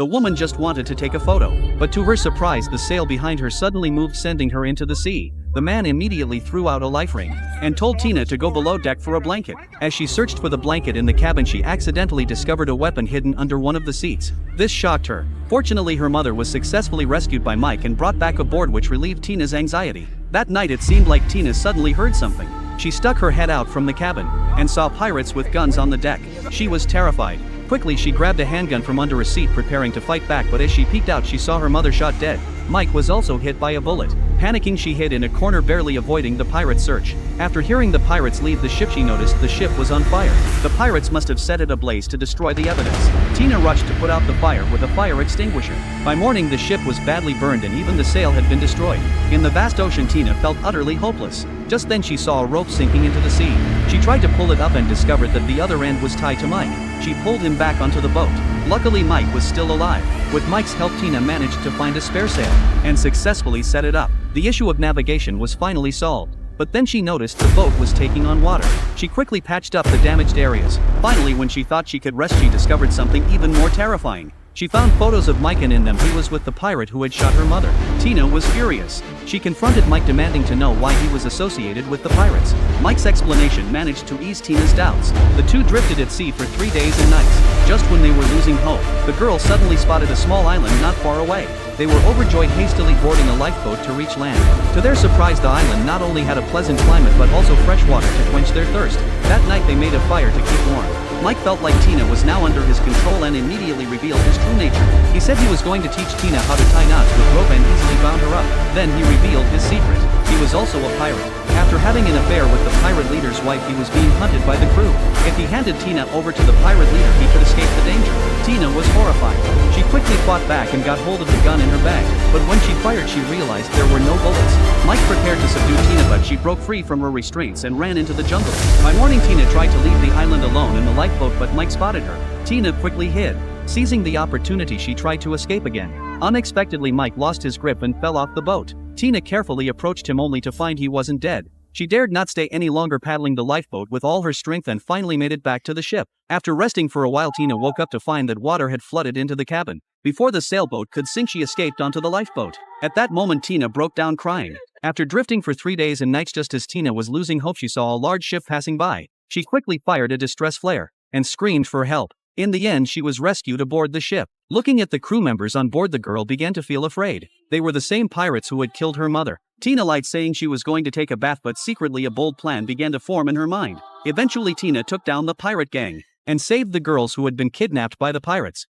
The woman just wanted to take a photo, but to her surprise the sail behind her suddenly moved, sending her into the sea. The man immediately threw out a life ring and told Tina to go below deck for a blanket. As she searched for the blanket in the cabin, she accidentally discovered a weapon hidden under one of the seats. This shocked her. Fortunately, her mother was successfully rescued by Mike and brought back aboard, which relieved Tina's anxiety. That night it seemed like Tina suddenly heard something. She stuck her head out from the cabin and saw pirates with guns on the deck. She was terrified. Quickly she grabbed a handgun from under a seat, preparing to fight back, but as she peeked out she saw her mother shot dead. Mike was also hit by a bullet. Panicking, she hid in a corner, barely avoiding the pirate search. After hearing the pirates leave the ship, she noticed the ship was on fire. The pirates must have set it ablaze to destroy the evidence. Tina rushed to put out the fire with a fire extinguisher. By morning the ship was badly burned and even the sail had been destroyed. In the vast ocean, Tina felt utterly hopeless. Just then she saw a rope sinking into the sea. She tried to pull it up and discovered that the other end was tied to Mike. She pulled him back onto the boat. Luckily Mike was still alive. With Mike's help, Tina managed to find a spare sail and successfully set it up. The issue of navigation was finally solved. But then she noticed the boat was taking on water. She quickly patched up the damaged areas. Finally, when she thought she could rest, she discovered something even more terrifying. She found photos of Mike, and in them he was with the pirate who had shot her mother. Tina was furious. She confronted Mike, demanding to know why he was associated with the pirates. Mike's explanation managed to ease Tina's doubts. The two drifted at sea for 3 days and nights. Just when they were losing hope, the girl suddenly spotted a small island not far away. They were overjoyed, hastily boarding a lifeboat to reach land. To their surprise, the island not only had a pleasant climate but also fresh water to quench their thirst. That night they made a fire to keep warm. Mike felt like Tina was now under his control and immediately revealed his true nature. He said he was going to teach Tina how to tie knots with rope and easily bound her up. Then he revealed his secret. He was also a pirate. After having an affair with the pirate leader's wife, he was being hunted by the crew. If he handed Tina over to the pirate leader, he could escape the danger. Tina was horrified. She quickly fought back and got hold of the gun in her bag. But when she fired, she realized there were no bullets. Mike prepared to subdue Tina, but she broke free from her restraints and ran into the jungle. By morning, Tina tried to leave the island alone in the lifeboat, but Mike spotted her. Tina quickly hid. Seizing the opportunity, she tried to escape again. Unexpectedly, Mike lost his grip and fell off the boat. Tina carefully approached him, only to find he wasn't dead. She dared not stay any longer, paddling the lifeboat with all her strength, and finally made it back to the ship. After resting for a while, Tina woke up to find that water had flooded into the cabin. Before the sailboat could sink, she escaped onto the lifeboat. At that moment, Tina broke down crying. After drifting for 3 days and nights, just as Tina was losing hope, she saw a large ship passing by. She quickly fired a distress flare and screamed for help. In the end, she was rescued aboard the ship. Looking at the crew members on board, the girl began to feel afraid. They were the same pirates who had killed her mother. Tina lied, saying she was going to take a bath, but secretly a bold plan began to form in her mind. Eventually, Tina took down the pirate gang and saved the girls who had been kidnapped by the pirates.